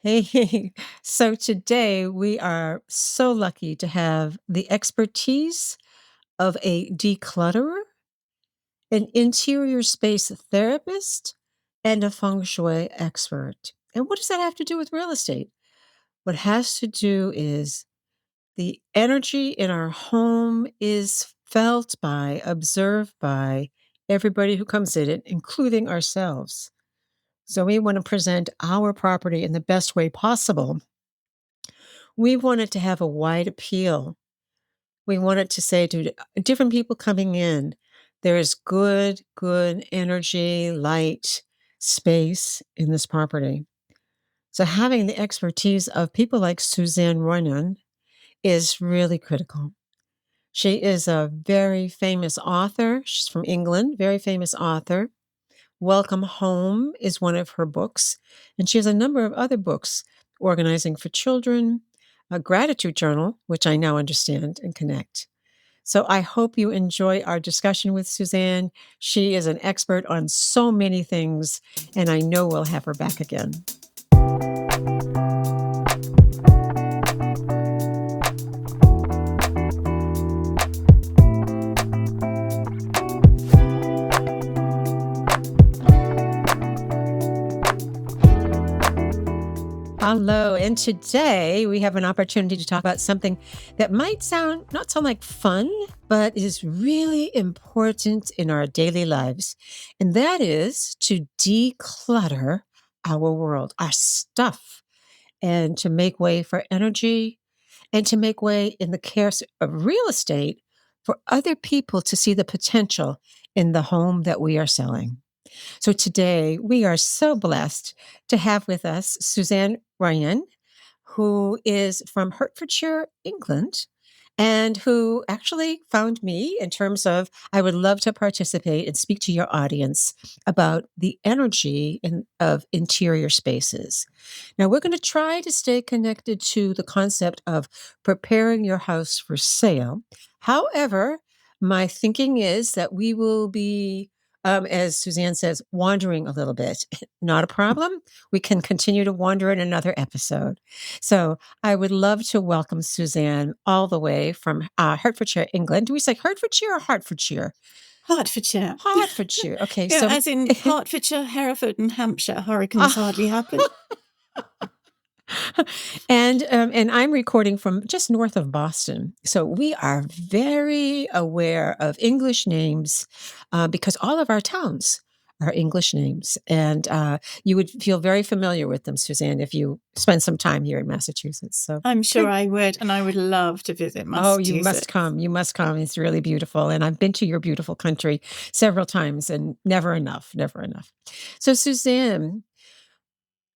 Hey, so today we are so lucky to have the expertise of a declutterer, an interior space therapist, and a feng shui expert. And what does that have to do with real estate? What has to do is the energy in our home is felt by, observed by everybody who comes in it, including ourselves. So we want to present our property in the best way possible. We want it to have a wide appeal. We want it to say to different people coming in, there is good energy, light, space in this property. So having the expertise of people like Suzanne Roynon is really critical. She is a very famous author. She's from England, very famous author. Welcome Home is one of her books, and she has a number of other books, Organizing for Children, a gratitude journal, which I now understand and connect. So I hope you enjoy our discussion with Suzanne. She is an expert on so many things, and I know we'll have her back again. Hello, and today we have an opportunity to talk about something that might not sound like fun, but is really important in our daily lives. And that is to declutter our world, our stuff, and to make way for energy and to make way in the cares of real estate for other people to see the potential in the home that we are selling. So today we are so blessed to have with us Suzanne Roynon, who is from Hertfordshire, England, and who actually found me in terms of I would love to participate and speak to your audience about the energy of interior spaces. Now, we're going to try to stay connected to the concept of preparing your house for sale. However, my thinking is that we will be as Suzanne says, wandering a little bit. Not a problem. We can continue to wander in another episode. So I would love to welcome Suzanne all the way from Hertfordshire, England. Do we say Hertfordshire or Hertfordshire? Hertfordshire. Hertfordshire. Okay. Yeah, So as in Hertfordshire, Hereford, and Hampshire, hurricanes hardly happen. and I'm recording from just north of Boston. So we are very aware of English names because all of our towns are English names. And you would feel very familiar with them, Suzanne, if you spend some time here in Massachusetts. So I'm sure I would, and I would love to visit Massachusetts. Oh, you must come. You must come. It's really beautiful. And I've been to your beautiful country several times and never enough, never enough. So Suzanne,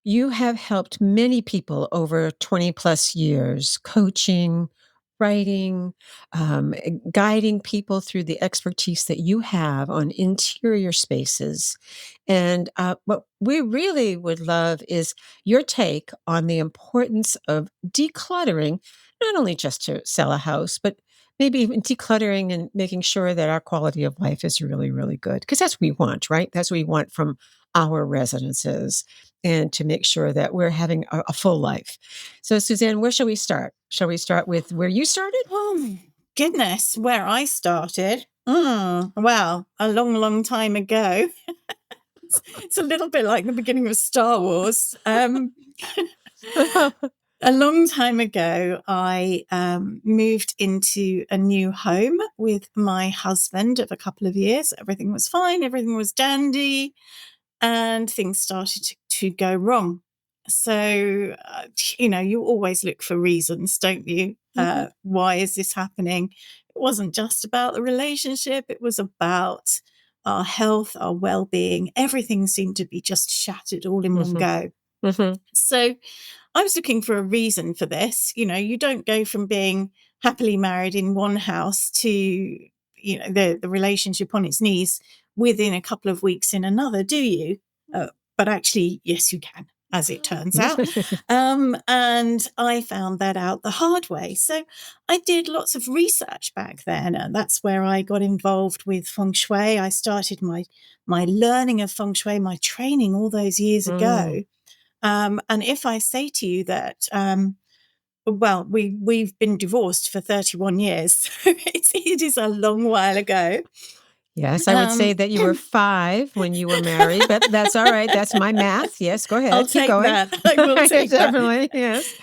you have helped many people over 20 plus years, coaching, writing, guiding people through the expertise that you have on interior spaces. And what we really would love is your take on the importance of decluttering, not only just to sell a house, but maybe even decluttering and making sure that our quality of life is really, really good. Because that's what we want, right? That's what we want from our residences, and to make sure that we're having a full life. So, Suzanne, where shall we start? Shall we start with where you started? Oh, goodness, where I started? Well, a long, long time ago. It's a little bit like the beginning of Star Wars. A long time ago, I moved into a new home with my husband of a couple of years. Everything was fine. Everything was dandy. And things started to go wrong. So, you always look for reasons, don't you? Why is this happening? It wasn't just about the relationship. It was about our health, our well-being. Everything seemed to be just shattered all in one go. So I was looking for a reason for this. You don't go from being happily married in one house to, the relationship on its knees within a couple of weeks in another, do you? But actually, yes, you can, as it turns out. And I found that out the hard way. So I did lots of research back then, and that's where I got involved with Feng Shui. I started my learning of Feng Shui, my training all those years ago. And if I say to you that, well, we've been divorced for 31 years, so it is a long while ago. Yes, I would say that you were 5 when you were married, but that's all right. That's my math. Yes, go I'll ahead. Keep take going. that. I will take that. Definitely, yes.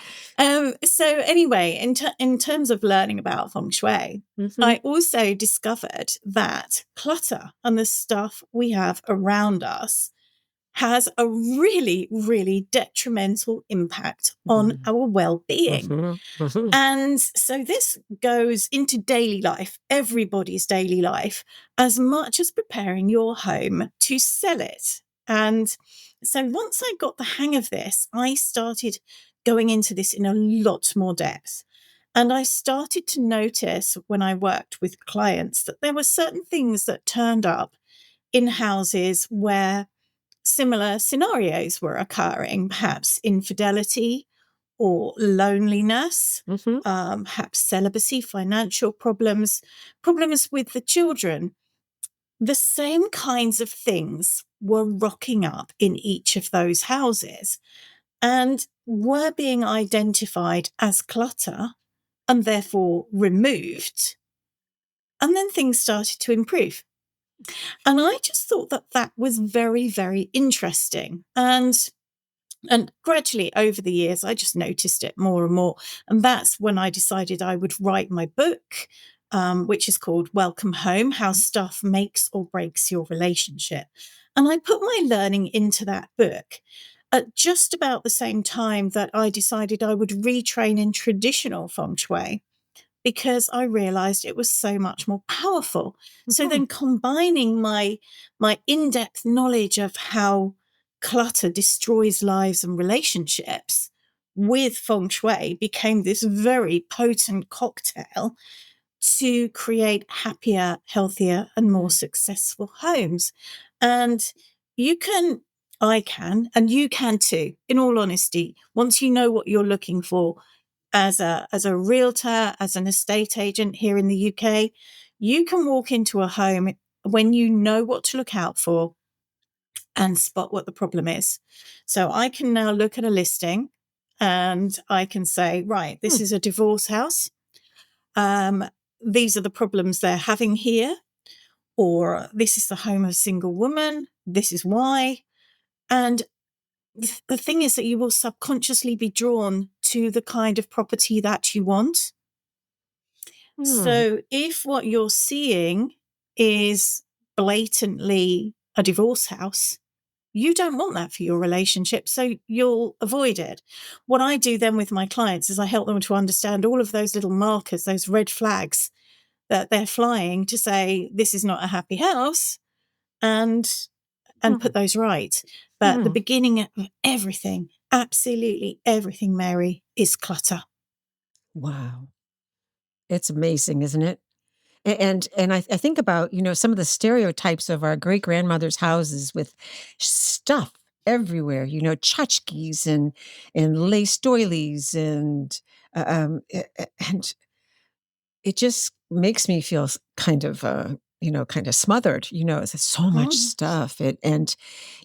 So anyway, in terms of learning about Feng Shui, Mhm. I also discovered that clutter and the stuff we have around us has a really, really detrimental impact on Mhm. our well-being. Mhm. Mhm. And so this goes into daily life, everybody's daily life, as much as preparing your home to sell it. And so once I got the hang of this, I started going into this in a lot more depth. And I started to notice when I worked with clients that there were certain things that turned up in houses where similar scenarios were occurring, perhaps infidelity or loneliness, Mhm. perhaps celibacy, financial problems, problems with the children. The same kinds of things were rocking up in each of those houses and were being identified as clutter and therefore removed. And then things started to improve. And I just thought that that was very, very interesting. And gradually over the years, I just noticed it more and more. And that's when I decided I would write my book, which is called Welcome Home: How Stuff Makes or Breaks Your Relationship. And I put my learning into that book at just about the same time that I decided I would retrain in traditional feng shui, because I realized it was so much more powerful. So Mhm. then combining my in-depth knowledge of how clutter destroys lives and relationships with feng shui became this very potent cocktail to create happier, healthier, and more successful homes. And you can, I can, and you can too, in all honesty, once you know what you're looking for as a realtor, as an estate agent here in the UK, you can walk into a home when you know what to look out for and spot what the problem is. So I can now look at a listing and I can say, right, this Mm. is a divorce house. Um, these are the problems they're having here, or this is the home of a single woman. This is why. And the thing is that you will subconsciously be drawn to the kind of property that you want. Mm. So if what you're seeing is blatantly a divorce house, you don't want that for your relationship. So you'll avoid it. What I do then with my clients is I help them to understand all of those little markers, those red flags that they're flying to say, this is not a happy house, and Mm. put those right. But the Mm. beginning of everything, absolutely everything, Mary, is clutter. Wow. It's amazing, isn't it? And I think about, some of the stereotypes of our great grandmother's houses with stuff everywhere, tchotchkes and lace doilies and it just makes me feel kind of kind of smothered. It's so much Mhm. stuff. And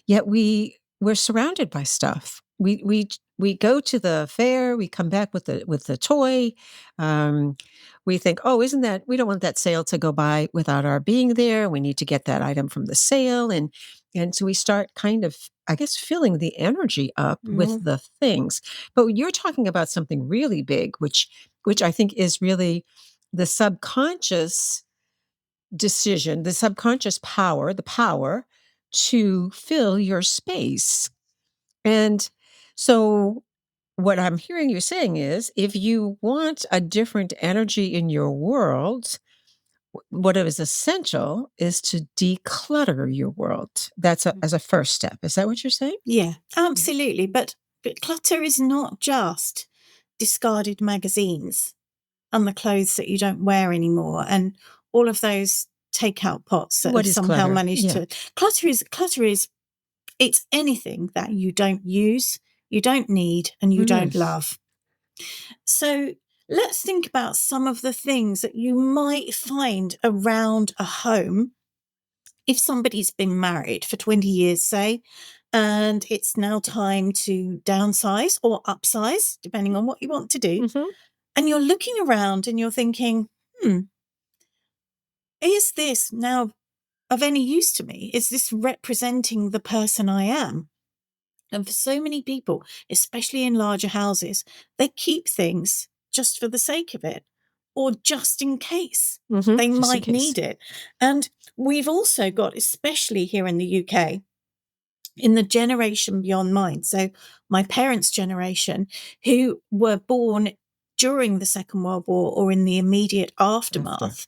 yet we're surrounded by stuff. We go to the fair, we come back with the toy. Um, we think, "Oh, isn't that we don't want that sale to go by without our being there. We need to get that item from the sale." And so we start kind of, I guess, filling the energy up with Mhm. the things. But you're talking about something really big, which I think is really the subconscious decision, the subconscious power, the power to fill your space. And so, what I'm hearing you saying is if you want a different energy in your world, what is essential is to declutter your world. That's as a first step. Is that what you're saying? Yeah, Mhm. absolutely. But clutter is not just discarded magazines and the clothes that you don't wear anymore and all of those takeout pots that have What is somehow clutter? managed Yeah. to clutter is it's anything that you don't use, you don't need, and you Mm. don't love. So let's think about some of the things that you might find around a home if somebody's been married for 20 years, say, and it's now time to downsize or upsize, depending on what you want to do. And you're looking around and you're thinking, is this now of any use to me? Is this representing the person I am? And for so many people, especially in larger houses, they keep things just for the sake of it or just in case they might need it. And we've also got, especially here in the UK, in the generation beyond mine, so my parents' generation, who were born during the Second World War or in the immediate aftermath,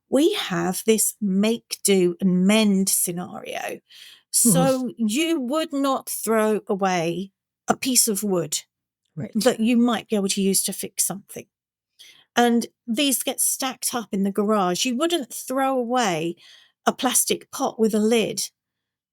we have this make, do, and mend scenario. So you would not throw away a piece of wood that you might be able to use to fix something. And these get stacked up in the garage. You wouldn't throw away a plastic pot with a lid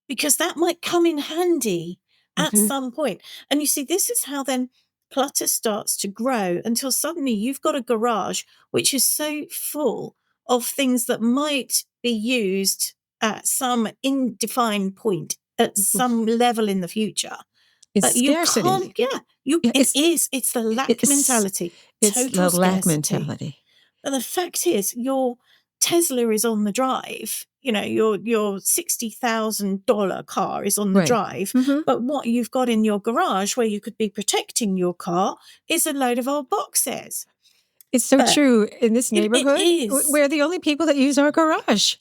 because that might come in handy at some point. And you see, this is how then clutter starts to grow until suddenly you've got a garage which is so full of things that might be used at some indefined point, at some level in the future. It's but you scarcity. can't, it's the lack mentality. It's Total the lack scarcity. mentality. But the fact is, your Tesla is on the drive. You know, your $60,000 car is on the drive. But what you've got in your garage where you could be protecting your car is a load of old boxes. It's so true in this neighborhood. We're the only people that use our garage.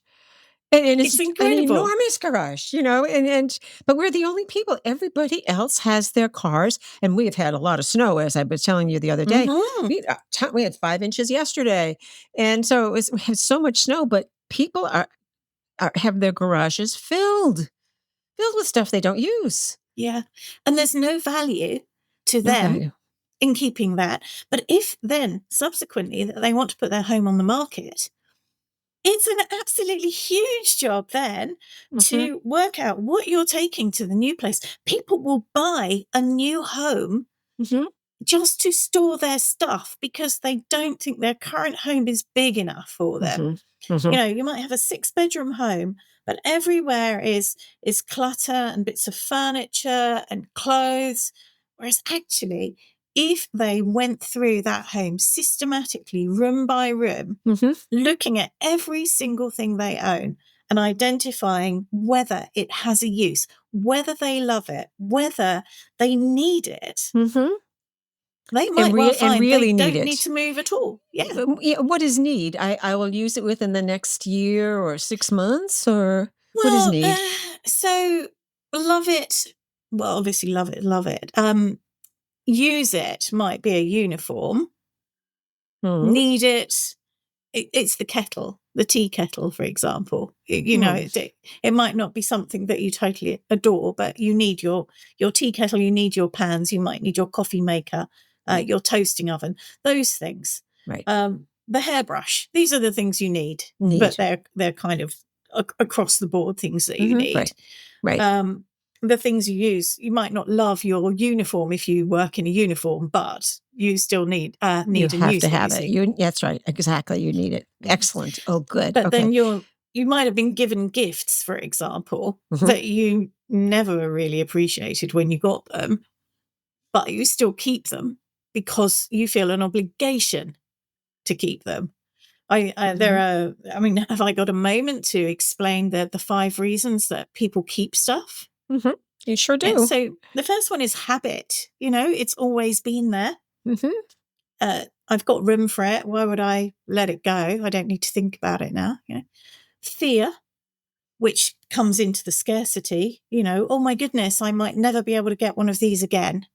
And it's an enormous garage, you know, but we're the only people. Everybody else has their cars, and we have had a lot of snow, as I was telling you the other day. We had 5 inches yesterday, and so we have so much snow. But people have their garages filled with stuff they don't use. Yeah, and there's no value to them in keeping that. But if then subsequently they want to put their home on the market, it's an absolutely huge job then to work out what you're taking to the new place. People will buy a new home just to store their stuff because they don't think their current home is big enough for them. You know, you might have a 6-bedroom home, but everywhere is clutter and bits of furniture and clothes. Whereas actually, if they went through that home systematically, room by room, looking at every single thing they own and identifying whether it has a use, whether they love it, whether they need it, they might well find they don't need to move at all. Yeah. What is need? I will use it within the next year or 6 months, or what is need? So love it. Well, obviously love it. Use it might be a uniform. Need it. It's the kettle, the tea kettle, for example. You know, it might not be something that you totally adore, but you need your tea kettle, you need your pans, you might need your coffee maker, your toasting oven, those things. Right. The hairbrush, these are the things you need. But they're kind of across the board things that you need. Right. The things you use, you might not love your uniform if you work in a uniform, but you still need you and use have to have it. That's right. Exactly. You need it. Excellent. Oh, good. But then you might have been given gifts, for example, that you never really appreciated when you got them, but you still keep them because you feel an obligation to keep them. Have I got a moment to explain the 5 reasons that people keep stuff? You sure do. And so the first one is habit. You know, it's always been there. I've got room for it. Why would I let it go? I don't need to think about it now. You know, fear, which comes into the scarcity. You know, oh my goodness, I might never be able to get one of these again.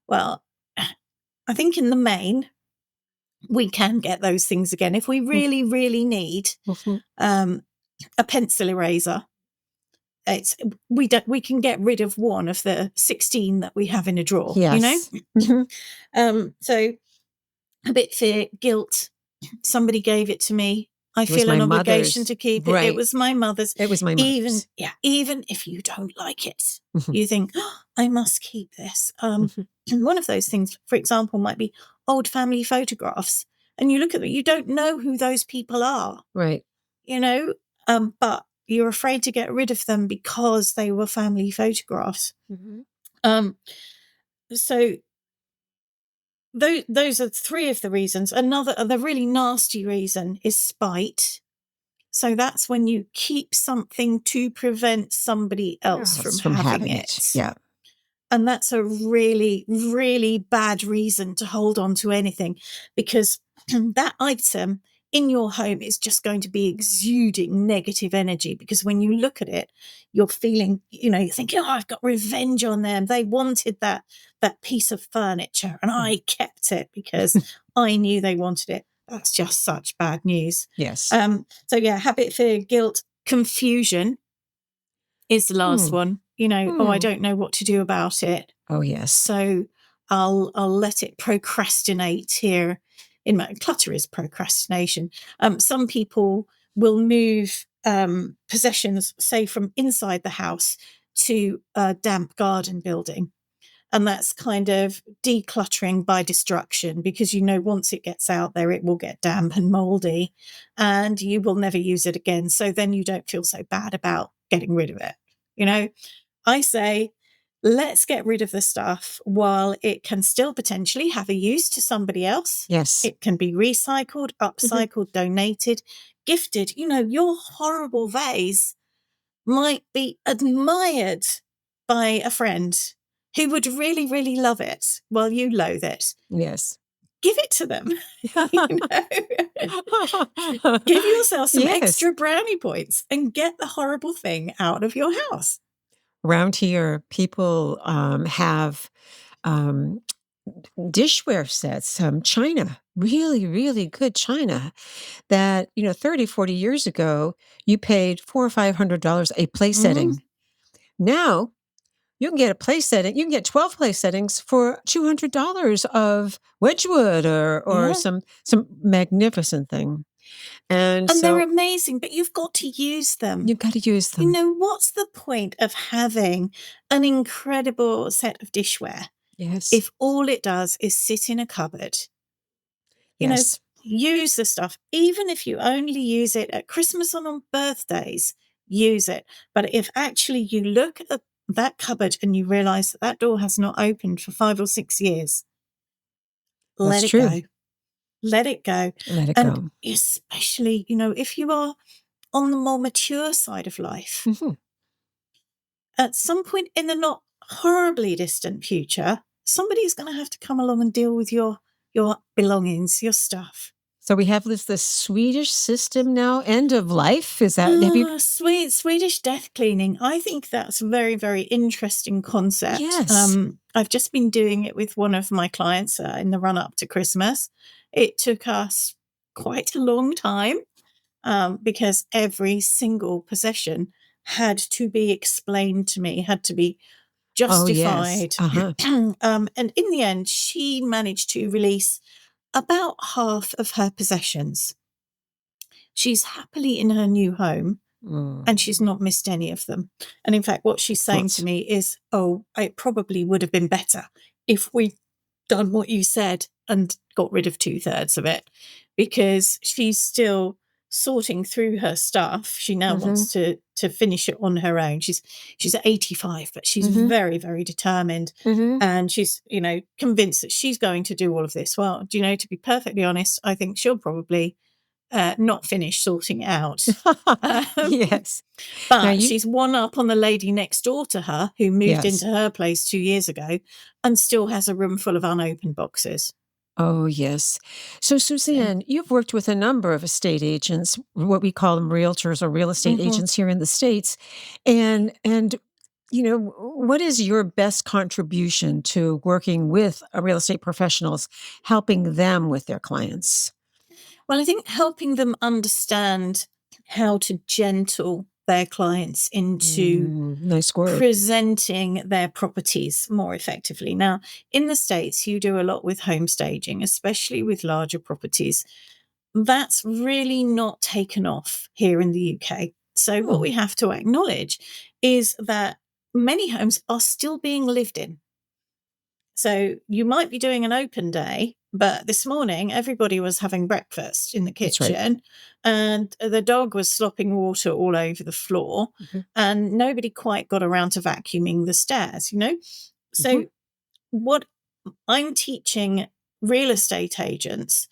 Well, I think in the main, we can get those things again if we really, really need a pencil eraser. We can get rid of one of the 16 that we have in a drawer. Yes. You know, so a bit fear, guilt. Somebody gave it to me. I feel an obligation to keep it. It was my mother's. It was my mother's. Even if you don't like it, you think, oh, I must keep this. And one of those things, for example, might be old family photographs. And you look at them, you don't know who those people are. Right. You know, but you're afraid to get rid of them because they were family photographs. So those are three of the reasons. The really nasty reason is spite. So that's when you keep something to prevent somebody else from having it. Yeah. And that's a really, really bad reason to hold on to anything, because that item in your home is just going to be exuding negative energy, because when you look at it, you're feeling, you're thinking, oh, I've got revenge on them. They wanted that piece of furniture and I kept it because I knew they wanted it. That's just such bad news. Yes. So yeah, habit, fear, guilt, confusion is the last one. Oh, I don't know what to do about it. Oh, yes. So I'll let it procrastinate here. Clutter is procrastination. Some people will move possessions, say, from inside the house to a damp garden building. And that's kind of decluttering by destruction, because once it gets out there, it will get damp and moldy and you will never use it again. So then you don't feel so bad about getting rid of it. I say, let's get rid of the stuff while it can still potentially have a use to somebody else. Yes. It can be recycled, upcycled, donated, gifted. Your horrible vase might be admired by a friend who would really, really love it while you loathe it. Yes. Give it to them. Give yourself some extra brownie points and get the horrible thing out of your house. Around here, people have dishware sets, china, really, really good china that, 30, 40 years ago, you paid $400 or $500 a place setting. Now, you can get a place setting. You can get 12 place settings for $200 of Wedgwood or some magnificent thing. And so they're amazing, but you've got to use them. You've got to use them. What's the point of having an incredible set of dishware Yes. if all it does is sit in a cupboard? Yes. Use the stuff. Even if you only use it at Christmas and on birthdays, use it. But if actually you look at that cupboard and you realize that door has not opened for 5 or 6 years, let it go. Let it go. Let it and go. Especially, if you are on the more mature side of life, at some point in the not horribly distant future, somebody's going to have to come along and deal with your belongings, your stuff. So we have this Swedish system now, end of life. Is that Swedish death cleaning? I think that's a very, very interesting concept. Yes. I've just been doing it with one of my clients in the run up to Christmas. It took us quite a long time because every single possession had to be explained to me, had to be justified. Oh, yes. And in the end, she managed to release about half of her possessions. She's happily in her new home and she's not missed any of them. And in fact, what she's saying to me is, oh, it probably would have been better if we'd done what you said and got rid of 2/3 of it, because she's still sorting through her stuff. She now wants to finish it on her own. She's 85, but she's very, very determined. And she's, convinced that she's going to do all of this. Well, to be perfectly honest, I think she'll probably not finish sorting it out. Yes. But she's one up on the lady next door to her who moved into her place 2 years ago and still has a room full of unopened boxes. Oh, yes. So, Suzanne, you've worked with a number of estate agents, what we call them realtors or real estate agents here in the States. And what is your best contribution to working with real estate professionals, helping them with their clients? Well, I think helping them understand how to gentle their clients into nice word. presenting their properties more effectively. Now, in the States, you do a lot with home staging, especially with larger properties. That's really not taken off here in the UK. So what we have to acknowledge is that many homes are still being lived in. So you might be doing an open day, But this morning, everybody was having breakfast in the That's right. kitchen, and the dog was slopping water all over the floor, and nobody quite got around to vacuuming the stairs, you know? So, what I'm teaching real estate agents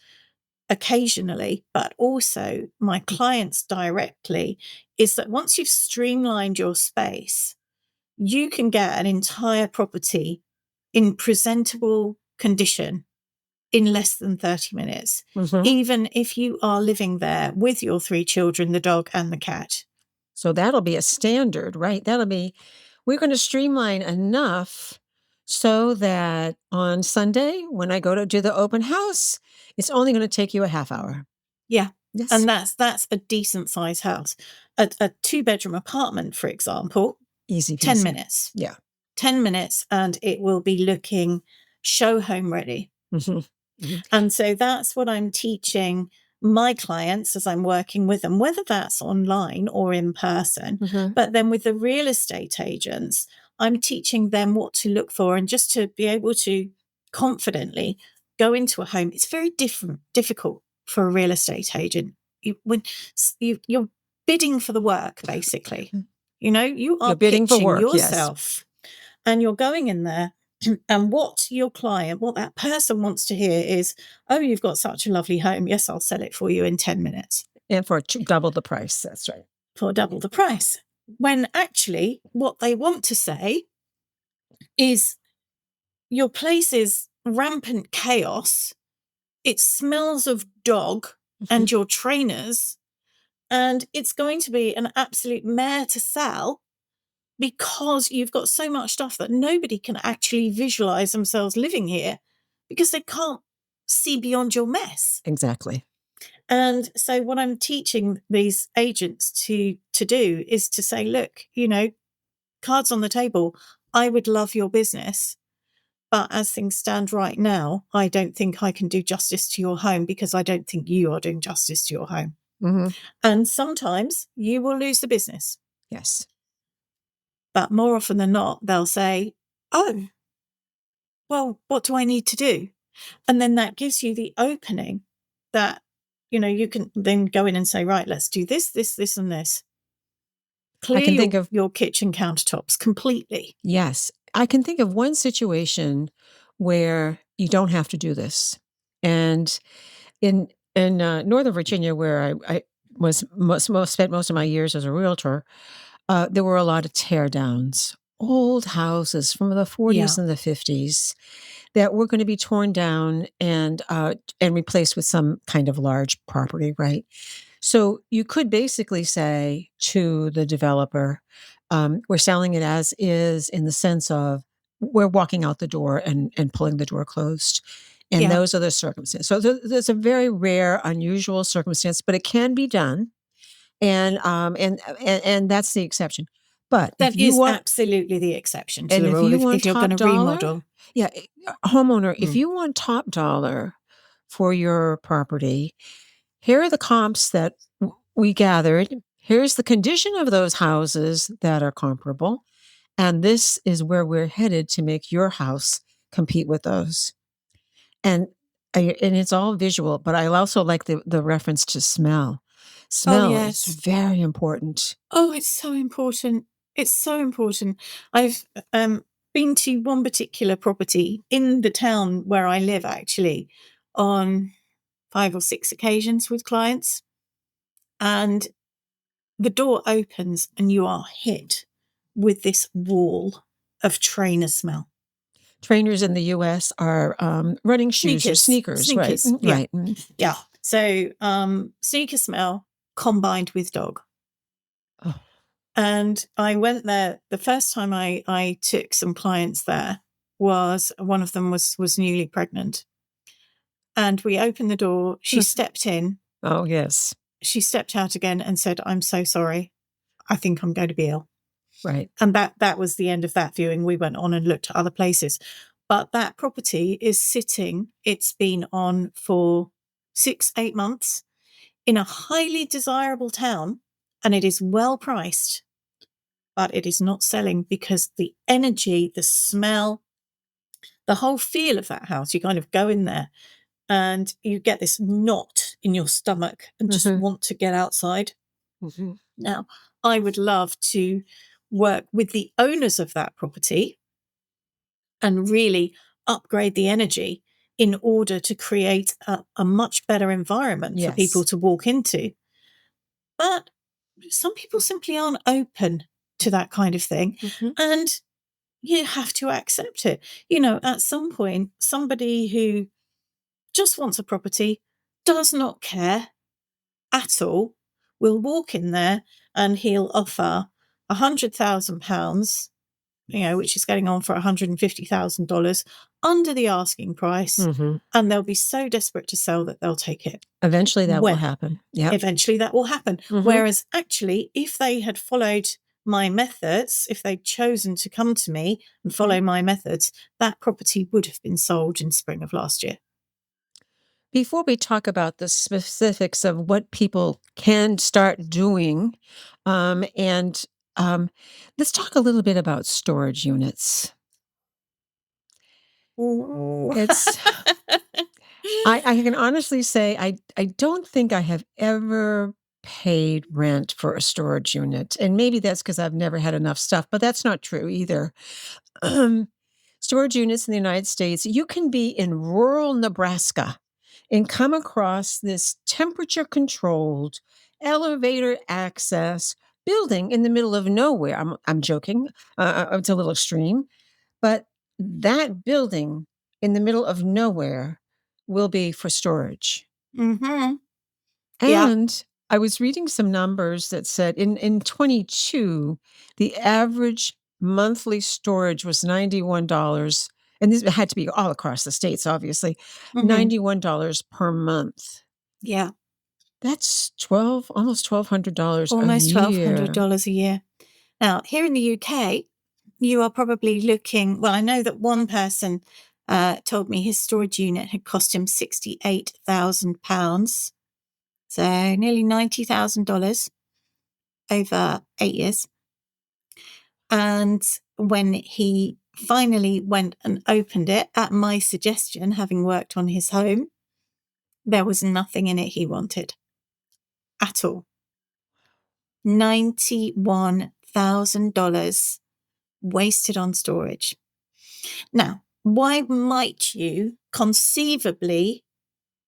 occasionally, but also my clients directly, is that once you've streamlined your space, you can get an entire property in presentable condition in less than 30 minutes, even if you are living there with your 3 children, the dog and the cat. So that'll be a standard, right? We're going to streamline enough so that on Sunday, when I go to do the open house, it's only going to take you a half hour. Yeah. Yes. And that's a decent size house. A 2-bedroom apartment, for example, Easy peasy. 10 minutes. Yeah. 10 minutes, and it will be looking show home ready. And so that's what I'm teaching my clients as I'm working with them, whether that's online or in person. But then with the real estate agents, I'm teaching them what to look for, and just to be able to confidently go into a home. It's very difficult for a real estate agent. You're bidding for the work, basically. You know, you are You're bidding for pitching work, yes. yourself, and you're going in there. And what your client, what that person wants to hear is, oh, you've got such a lovely home. Yes, I'll sell it for you in 10 minutes. And for double the price. That's right. For double the price. When actually what they want to say is, your place is rampant chaos. It smells of dog and your trainers, and it's going to be an absolute mare to sell, because you've got so much stuff that nobody can actually visualize themselves living here, because they can't see beyond your mess. Exactly. And so what I'm teaching these agents to do is to say, look, you know, cards on the table, I would love your business, but as things stand right now, I don't think I can do justice to your home, because I don't think you are doing justice to your home. And sometimes you will lose the business. Yes. But more often than not, they'll say, oh, well, what do I need to do? And then that gives you the opening that, you know, you can then go in and say, right, let's do this, this, this, and this. I can think Clear of your kitchen countertops completely. Yes. I can think of one situation where you don't have to do this. And in Northern Virginia, where I spent most of my years as a realtor, there were a lot of tear downs, old houses from the 40s and the 50s that were going to be torn down and replaced with some kind of large property, right? So you could basically say to the developer, we're selling it as is, in the sense of we're walking out the door and pulling the door closed. And those are the circumstances. So there's a very rare, unusual circumstance, but it can be done. And that's the exception. But that is absolutely the exception to the rule. If you're going to remodel. Homeowner, if you want top dollar for your property, here are the comps that we gathered. Here's the condition of those houses that are comparable. And this is where we're headed to make your house compete with those. And it's all visual, but I also like the reference to smell. Smell is very important. Oh, it's so important. It's so important. I've been to one particular property in the town where I live, actually, on 5 or 6 occasions with clients. And the door opens and you are hit with this wall of trainer smell. Trainers in the US are running shoes or sneakers. Right? Yeah. Right. Yeah. So sneaker smell combined with dog. Oh. And I went there, the first time I took some clients there, was one of them was newly pregnant. And we opened the door, she stepped in. Oh, yes. She stepped out again and said, I'm so sorry. I think I'm going to be ill. Right. And that was the end of that viewing. We went on and looked at other places. But that property is sitting, it's been on for 6-8 months in a highly desirable town, and it is well priced, but it is not selling because the energy, the smell, the whole feel of that house, you kind of go in there and you get this knot in your stomach and just want to get outside. Now, I would love to work with the owners of that property and really upgrade the energy in order to create a much better environment for people to walk into. But some people simply aren't open to that kind of thing. And you have to accept it. At some point, somebody who just wants a property, does not care at all, will walk in there and he'll offer £100,000, which is getting on for $150,000 under the asking price. And they'll be so desperate to sell that they'll take it. Eventually that will happen. Yeah. Eventually that will happen. Whereas actually, if they had followed my methods, if they'd chosen to come to me and follow my methods, that property would have been sold in spring of last year. Before we talk about the specifics of what people can start doing, let's talk a little bit about storage units. It's, I can honestly say I don't think I have ever paid rent for a storage unit. And maybe that's because I've never had enough stuff, but that's not true either. Storage units in the United States, you can be in rural Nebraska and come across this temperature-controlled, elevator access building in the middle of nowhere. I'm joking. It's a little extreme, but that building in the middle of nowhere will be for storage. And I was reading some numbers that said in 22, the average monthly storage was $91. And this had to be all across the states, obviously. $91 per month. Yeah. That's almost $1,200 almost a year. $1,200 a year. Now, here in the UK, you are probably looking, well, I know that one person told me his storage unit had cost him £68,000. So nearly $90,000 over 8 years. And when he finally went and opened it at my suggestion, having worked on his home, there was nothing in it he wanted at all. $91,000 wasted on storage. Now, why might you conceivably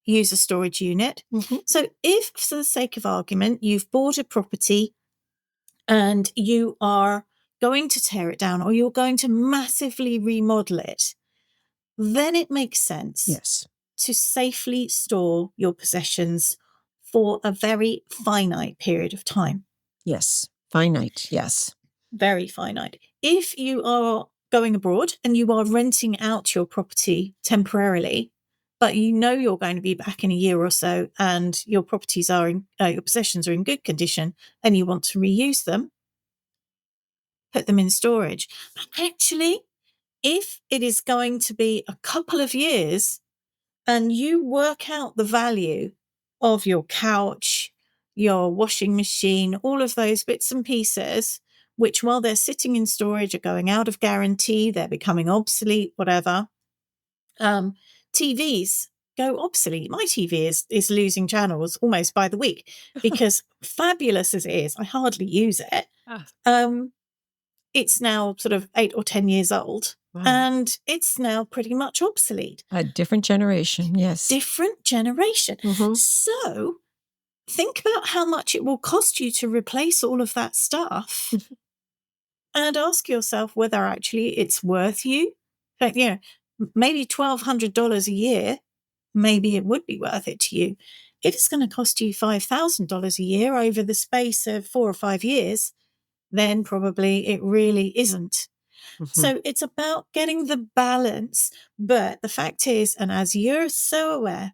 use a storage unit? So if, for the sake of argument, you've bought a property and you are going to tear it down or you're going to massively remodel it, then it makes sense to safely store your possessions for a very finite period of time. Yes, finite, yes. Very finite. If you are going abroad and you are renting out your property temporarily, but you're going to be back in a year or so and your properties are your possessions are in good condition and you want to reuse them, put them in storage. But actually, if it is going to be a couple of years and you work out the value of your couch, your washing machine, all of those bits and pieces, which while they're sitting in storage are going out of guarantee, they're becoming obsolete, whatever. TVs go obsolete. My TV is losing channels almost by the week because fabulous as it is, I hardly use it. It's now sort of 8 or 10 years old. Wow. And it's now pretty much obsolete. A different generation, yes. Different generation. So think about how much it will cost you to replace all of that stuff and ask yourself whether actually it's worth you. Like, maybe $1,200 a year, maybe it would be worth it to you. If it's going to cost you $5,000 a year over the space of 4 or 5 years, then probably it really isn't. So it's about getting the balance. But the fact is, and as you're so aware,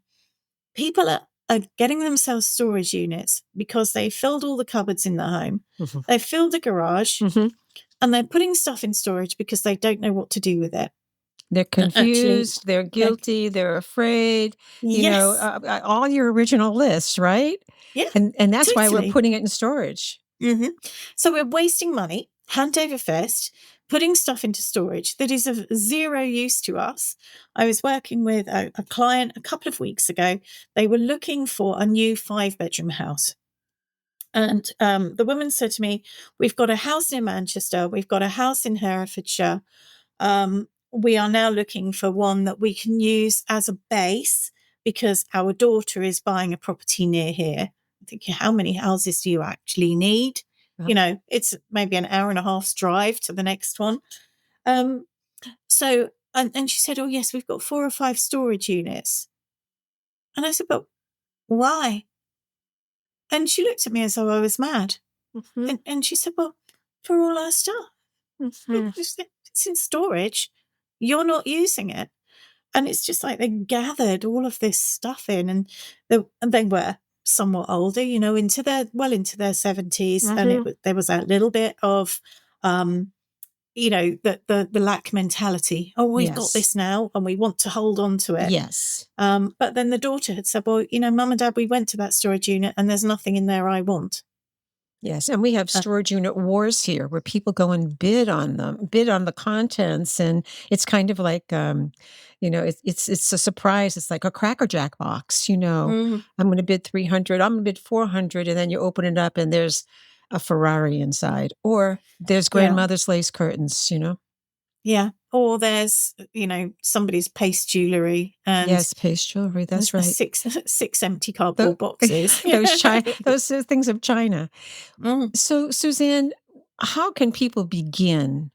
people are getting themselves storage units because they filled all the cupboards in the home. They filled the garage and they're putting stuff in storage because they don't know what to do with it. They're confused, they're guilty, they're afraid, all your original lists, right? Yeah. And that's why we're putting it in storage. So we're wasting money, hand over fist, putting stuff into storage that is of zero use to us. I was working with a client a couple of weeks ago. They were looking for a new 5-bedroom house. And the woman said to me, we've got a house in Manchester, we've got a house in Herefordshire. We are now looking for one that we can use as a base because our daughter is buying a property near here. I'm thinking, how many houses do you actually need? Yep. You know, it's maybe an hour and a half's drive to the next one. So, and she said, oh, yes, we've got 4 or 5 storage units. And I said, but why? And she looked at me as though I was mad. Mm-hmm. And she said, well, for all our stuff. Mm-hmm. It's in storage. You're not using it. And it's just like they gathered all of this stuff in, and they were somewhat older, you know, into their 70s. Mm-hmm. And there was that little bit of, you know, the lack mentality. Oh, we've got this now and we want to hold on to it. Yes. But then the daughter had said, well, you know, Mum and Dad, we went to that storage unit and there's nothing in there I want. Yes. And we have storage unit wars here where people go and bid on them, bid on the contents. And it's kind of like, you know, it's a surprise. It's like a Cracker Jack box, you know, I'm going to bid 300, I'm going to bid 400. And then you open it up and there's a Ferrari inside, or there's grandmother's lace curtains, you know? Yeah. Or there's, you know, somebody's paste jewelry and Yes, paste jewelry. That's right. six empty cardboard boxes. Those are things of China. So, Suzanne, how can people begin?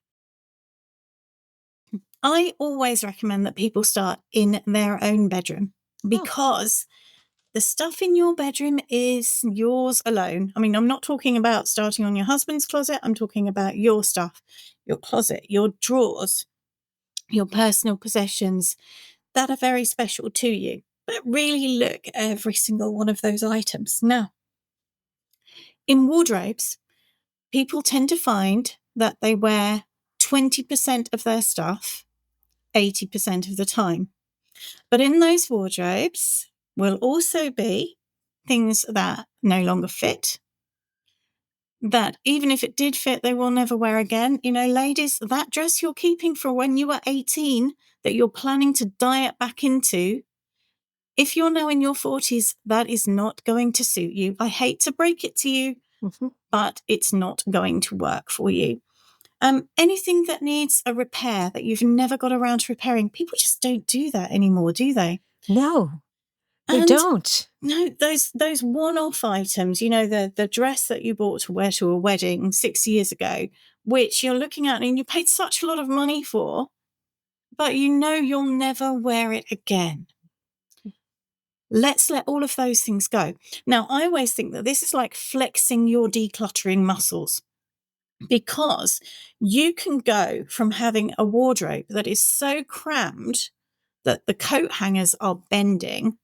I always recommend that people start in their own bedroom because the stuff in your bedroom is yours alone. I mean, I'm not talking about starting on your husband's closet. I'm talking about your stuff, your closet, your drawers, your personal possessions that are very special to you. But really look at every single one of those items. Now, in wardrobes, people tend to find that they wear 20% of their stuff 80% of the time. But in those wardrobes will also be things that no longer fit, that even if it did fit, they will never wear again. You know, ladies, that dress you're keeping for when you were 18 that you're planning to diet back into, if you're now in your 40s, that is not going to suit you. I hate to break it to you, but it's not going to work for you. Anything that needs a repair that you've never got around to repairing, people just don't do that anymore, do they? No, they And don't. no, those one-off items, you know, the dress that you bought to wear to a wedding 6 years ago, which you're looking at and you paid such a lot of money for, but you know you'll never wear it again. Let's let all of those things go. Now, I always think that this is like flexing your decluttering muscles, because you can go from having a wardrobe that is so crammed that the coat hangers are bending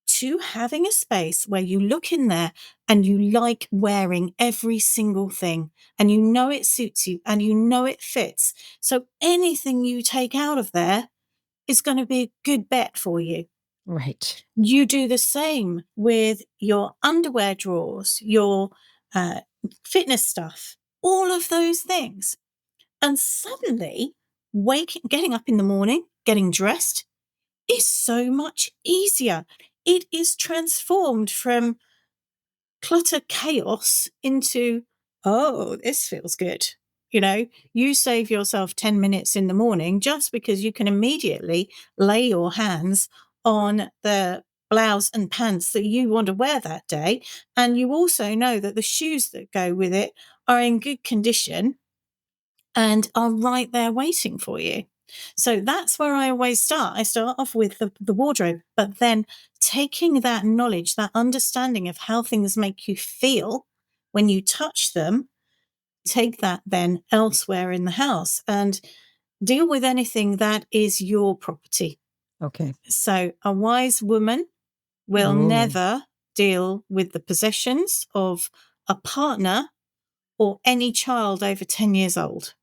to having a space where you look in there and you like wearing every single thing and you know it suits you and you know it fits. So anything you take out of there is going to be a good bet for you. Right. You do the same with your underwear drawers, your fitness stuff, all of those things. And suddenly, getting up in the morning, getting dressed is so much easier. It is transformed from clutter chaos into, oh, this feels good. You know, you save yourself 10 minutes in the morning just because you can immediately lay your hands on the blouse and pants that you want to wear that day. And you also know that the shoes that go with it are in good condition and are right there waiting for you. So that's where I always start. I start off with the wardrobe, but then taking that knowledge, that understanding of how things make you feel when you touch them, take that then elsewhere in the house and deal with anything that is your property. Okay. So a wise woman will never deal with the possessions of a partner or any child over 10 years old.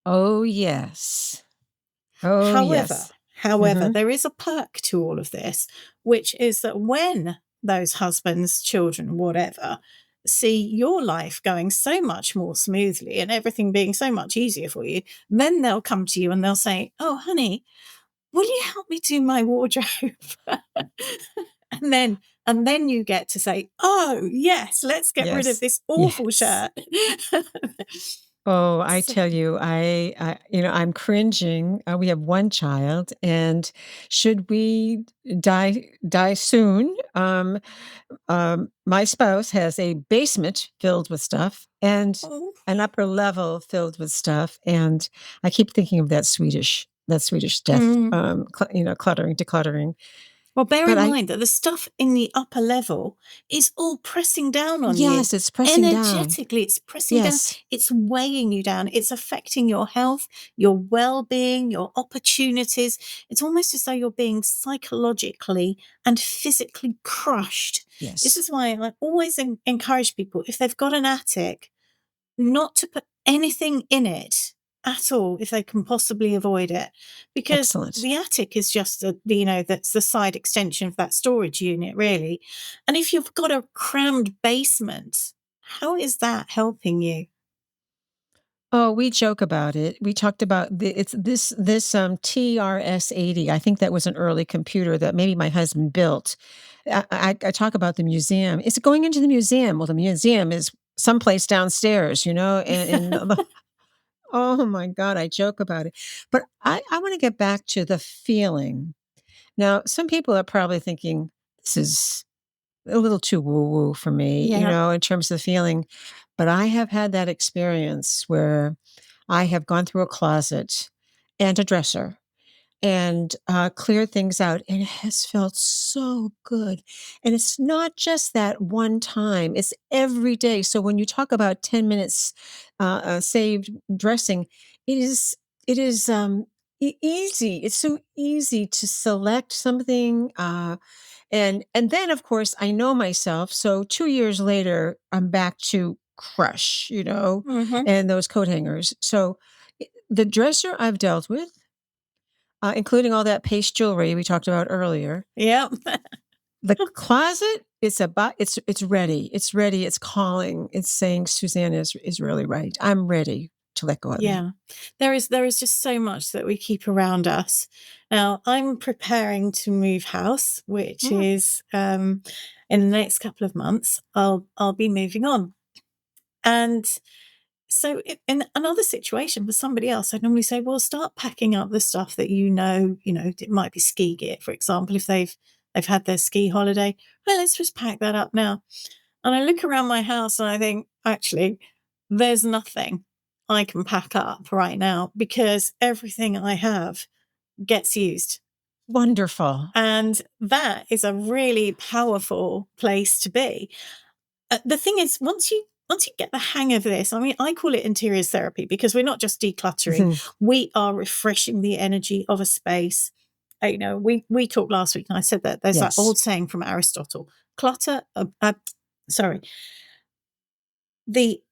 Oh, yes. Oh, However, yes. there is a perk to all of this, which is that when those husbands, children, whatever, see your life going so much more smoothly and everything being so much easier for you, then they'll come to you and they'll say, "Oh, honey, will you help me do my wardrobe?" and then and then you get to say, "Oh, yes, let's get rid of Yes. this awful Yes. shirt." Oh, I So, tell you, I'm cringing. We have one child, and should we die soon, my spouse has a basement filled with stuff and oh, an upper level filled with stuff, and I keep thinking of that Swedish death, mm. cluttering, decluttering. Well, bear But in I mind that the stuff in the upper level is all pressing down on you. yes, it's pressing down. Energetically, it's pressing down. Yes, It's weighing you down. It's affecting your health, your well being, your opportunities. It's almost as though you're being psychologically and physically crushed. This yes, is why I always encourage people, if they've got an attic, not to put anything in it at all if they can possibly avoid it, because excellent. the attic is just that's the side extension of that storage unit, really. And if you've got a crammed basement, how is that helping you? Oh, we joke about it. We talked about it's this TRS-80. I think that was an early computer that maybe my husband built. I talk about the museum. It's going into the museum. Well, the museum is someplace downstairs, and oh my God, I joke about it. But I want to get back to the feeling. Now, some people are probably thinking this is a little too woo-woo for me, Yeah. in terms of feeling. But I have had that experience where I have gone through a closet and a dresser and cleared things out, and it has felt so good. And it's not just that one time; it's every day. So when you talk about 10 minutes saved dressing, it is easy. It's so easy to select something. And then, of course, I know myself, so 2 years later, I'm back to crush, Hmm. and those coat hangers. So, the dresser I've dealt with, including all that paste jewelry we talked about earlier. Yeah. The closet, it's ready. It's ready, it's calling, it's saying, "Suzanne is really right. I'm ready to let go of that." Yeah, there is just so much that we keep around us. Now, I'm preparing to move house, which Mm, is in the next couple of months. I'll be moving on, and so in another situation with somebody else, I'd normally say, "Well, start packing up the stuff that it might be ski gear, for example, if they've had their ski holiday. Well, let's just pack that up now." And I look around my house and I think, actually, there's nothing I can pack up right now because everything I have gets used. wonderful. And that is a really powerful place to be. The thing is, once you get the hang of this, I mean, I call it interiors therapy because we're not just decluttering; Mhm. we are refreshing the energy of a space. We talked last week, and I said that there's that Yes. old saying from Aristotle: "Clutter." Sorry, the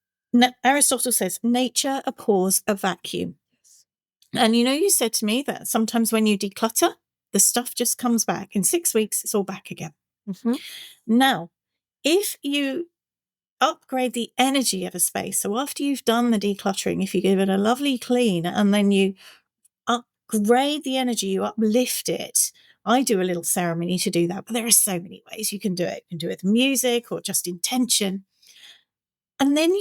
Aristotle says nature abhors a vacuum. And you said to me that sometimes when you declutter, the stuff just comes back. In 6 weeks, it's all back again. Mhm. Now, if you upgrade the energy of a space, so after you've done the decluttering, if you give it a lovely clean and then you upgrade the energy, you uplift it. I do a little ceremony to do that, but there are so many ways you can do it. You can do it with music or just intention. And then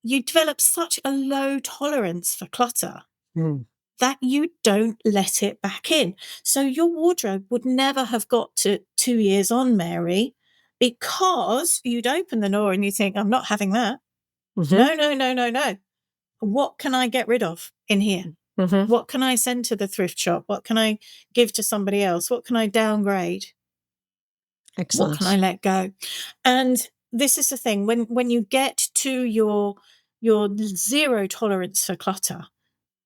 you develop such a low tolerance for clutter Mm. that you don't let it back in. So your wardrobe would never have got to 2 years on, Mary, because you'd open the door and you think, I'm not having that. Mhm. No, no, no, no, no. What can I get rid of in here? Mhm. What can I send to the thrift shop? What can I give to somebody else? What can I downgrade? What can I Excellent. let go? And this is the thing, when you get to your zero tolerance for clutter,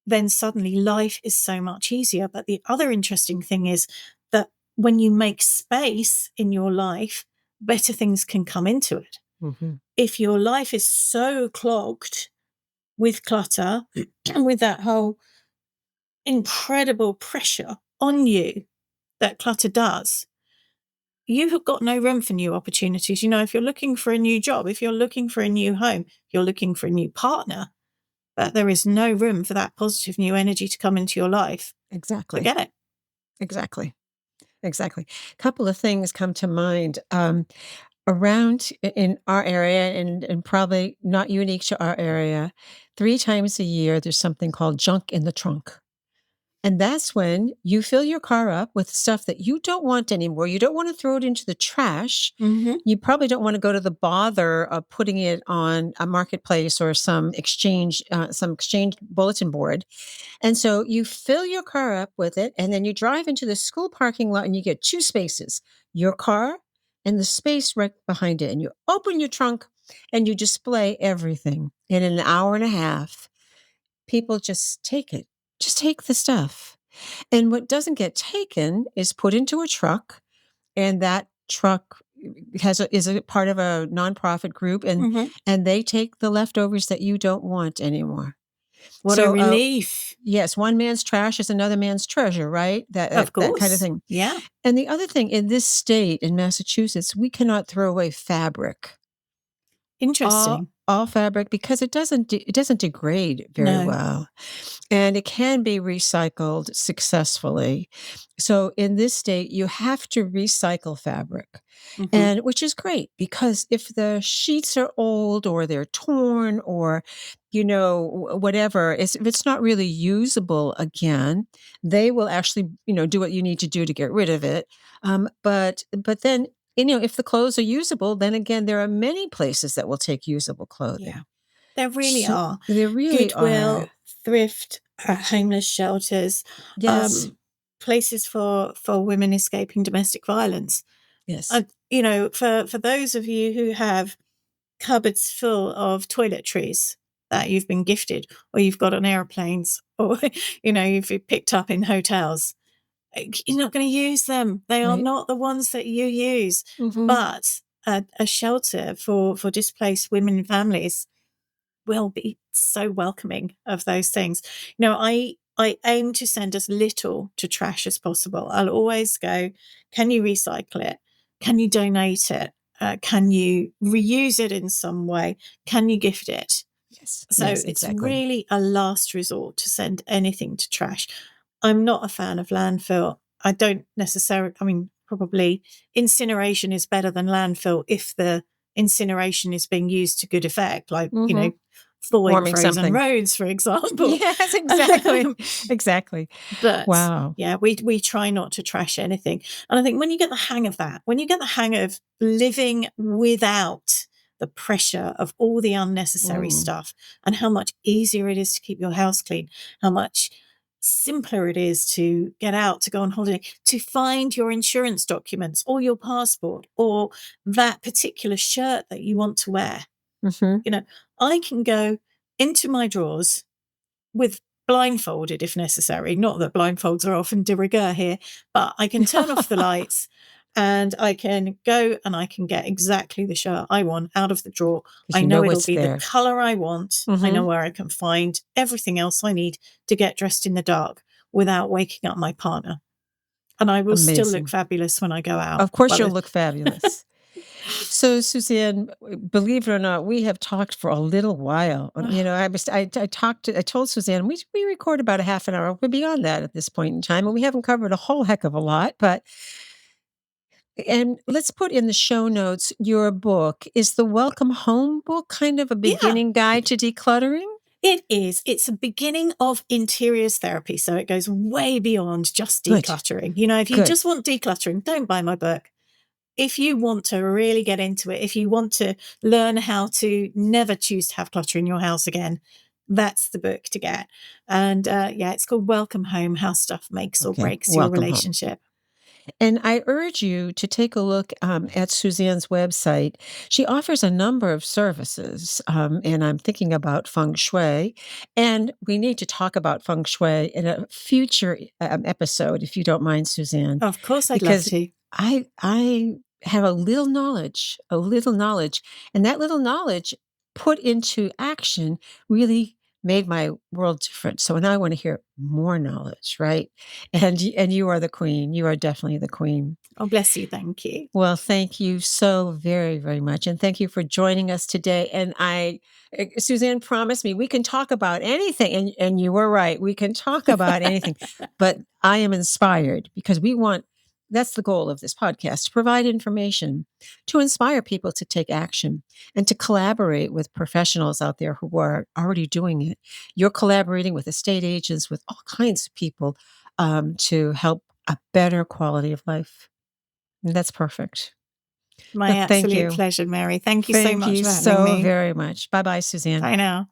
then suddenly life is so much easier. But the other interesting thing is that when you make space in your life, better things can come into it. Mhm. If your life is so clogged with clutter and with that whole incredible pressure on you that clutter does, you have got no room for new opportunities. If you're looking for a new job, if you're looking for a new home, you're looking for a new partner, but there is no room for that positive new energy to come into your life. Exactly. Forget it. Exactly. Exactly. A couple of things come to mind. Around in our area, and probably not unique to our area, 3 times a year, there's something called junk in the trunk. And that's when you fill your car up with stuff that you don't want anymore. You don't want to throw it into the trash. Mm-hmm. You probably don't want to go to the bother of putting it on a marketplace or some exchange bulletin board. And so you fill your car up with it, and then you drive into the school parking lot and you get 2 spaces, your car and the space right behind it. And you open your trunk and you display everything. In an hour and a half, people just take it. Just take the stuff. And what doesn't get taken is put into a truck, and that truck is a part of a nonprofit group, Mm-hmm. and they take the leftovers that you don't want anymore. What a So, relief. yes, one man's trash is another man's treasure, right? Of That kind of course. thing. Yeah. And the other thing, in this state, in Massachusetts, we cannot throw away fabric. Interesting. All fabric, because it doesn't degrade very No. well, and it can be recycled successfully. So in this state, you have to recycle fabric, Mm-hmm. and which is great, because if the sheets are old or they're torn, or whatever, if it's not really usable again, they will actually do what you need to do to get rid of it. But then, if the clothes are usable, then again, there are many places that will take usable clothing. Yeah. There really So are. there really are. Goodwill, thrift, homeless shelters, Yes. places for women escaping domestic violence. Yes. For those of you who have cupboards full of toiletries that you've been gifted, or you've got on airplanes, or you've picked up in hotels, you're not going to use them. They are Right. not the ones that you use. Mhm. But a shelter for displaced women and families will be so welcoming of those things. I aim to send as little to trash as possible. I'll always go, can you recycle it? Can you donate it? Can you reuse it in some way? Can you gift it? Yes. So Yes, it's exactly. really a last resort to send anything to trash. I'm not a fan of landfill. I don't necessarily, probably incineration is better than landfill if the incineration is being used to good effect, like, Mhm. thawing Warming frozen something. roads, for example. Yes, exactly. Exactly. But Wow. yeah, we try not to trash anything. And I think when you get the hang of that, when you get the hang of living without the pressure of all the unnecessary Mm. stuff, and how much easier it is to keep your house clean, how much simpler it is to get out, to go on holiday, to find your insurance documents or your passport or that particular shirt that you want to wear. Mhm. I can go into my drawers with blindfolded if necessary. Not that blindfolds are often de rigueur here, but I can turn off the lights and I can go and I can get exactly the shirt I want out of the drawer. 'Cause I you know know it'll what's be the there. color I want. I know Mhm. where I can find everything else I need to get dressed in the dark without waking up my partner. And I will still look Amazing. fabulous when I go out. Of course, Well, you'll look fabulous. So, Suzanne, believe it or not, we have talked for a little while. I told Suzanne we record about a half an hour. We're beyond that at this point in time, and we haven't covered a whole heck of a lot. And let's put in the show notes your book. Is the Welcome Home book kind of a yeah. beginning guide to decluttering? It is. It's a beginning of interiors therapy. So it goes way beyond just Good. decluttering. If you Good. just want decluttering, don't buy my book. If you want to really get into it, if you want to learn how to never choose to have clutter in your house again, that's the book to get. And it's called Welcome Home, How Stuff Makes or Okay. Breaks Your Welcome home. Relationship. And I urge you to take a look at Suzanne's website. She offers a number of services, and I'm thinking about Feng Shui. And we need to talk about Feng Shui in a future episode, if you don't mind, Suzanne, Of course, I'd love because to. I have a little knowledge, and that little knowledge put into action really made my world different. So now I want to hear more knowledge, right? And you are the queen. You are definitely the queen. Oh, bless you. Thank you. Well, thank you so very, very much. And thank you for joining us today. And Suzanne promised me we can talk about anything. And you were right. We can talk about anything. But I am inspired because that's the goal of this podcast, to provide information, to inspire people to take action and to collaborate with professionals out there who are already doing it. You're collaborating with estate agents, with all kinds of people to help a better quality of life. That's perfect. My Thank absolute you. pleasure, Mary. Thank you so Thank much you for having so me. very much. Bye-bye, Suzanne. Bye now.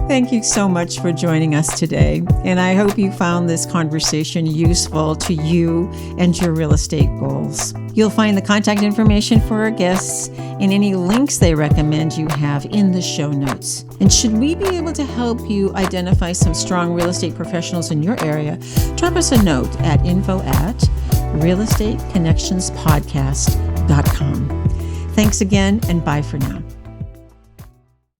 Thank you so much for joining us today. And I hope you found this conversation useful to you and your real estate goals. You'll find the contact information for our guests and any links they recommend you have in the show notes. And should we be able to help you identify some strong real estate professionals in your area, drop us a note at info@realestateconnectionspodcast.com. Thanks again, and bye for now.